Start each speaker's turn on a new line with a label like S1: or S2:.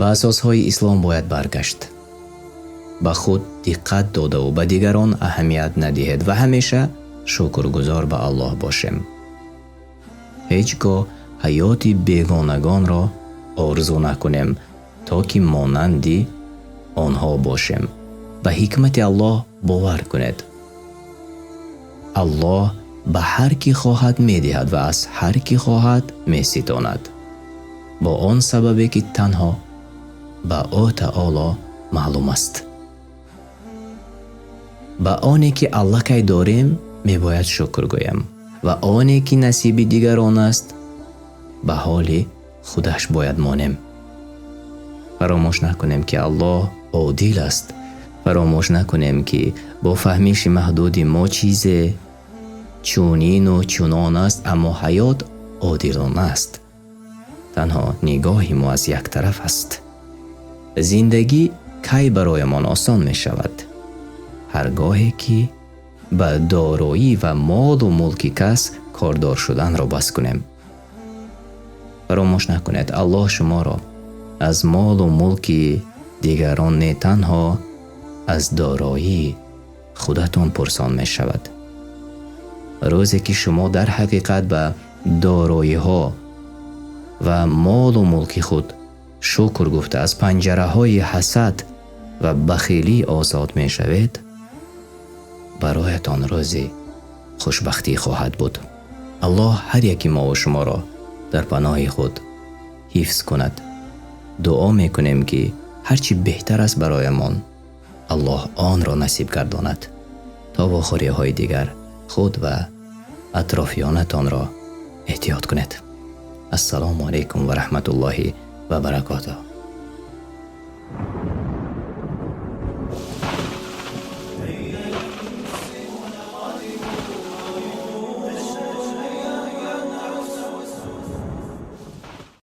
S1: به اساسهای اسلام باید برگشت. به خود دقت داده و به دیگران اهمیت ندهید و همیشه شکرگزار به الله باشیم. هیچگاه حیات بیگانگان را آرزو نکنیم تا که مانندی آنها باشیم. به حکمت الله باور کنید. الله به هر کی خواهد می‌دهد و از هر کی خواهد می‌ستاند، با آن سببی که تنها به او تعالی معلوم است. به آنی که الله کی داریم میباید شکر گویم و آنی که نصیب دیگران است به حال خودش باید مانیم. فراموش نکنیم که الله عادل است. فراموش نکنیم که با فهمیش محدود ما چیز چونین و چونان است، اما حیات عادلانه است. تنها نگاه ما از یک طرف است. زندگی کی برایمان آسان می شود؟ هرگاهی که به دارایی و مال و ملک کس کاردار شدن را بس کنیم. فراموش نکنید الله شما را از مال و ملک دیگران نه، تنها از دارایی خودتان پرسان می شود. روزی که شما در حقیقت به دارایی ها و مال و ملک خود شکر گفته از پنجره های حسد و بخیلی آزاد می شوید، برایتان روزی خوشبختی خواهد بود. الله هر یکی ما و شما را در پناه خود حفظ کند. دعا می کنیم که هرچی بهتر است برایمان الله آن را نصیب گرداند تا واخوری های دیگر خود و اطرافیانتان را احتیاط کنید. السلام علیکم و رحمت الله و برکاته.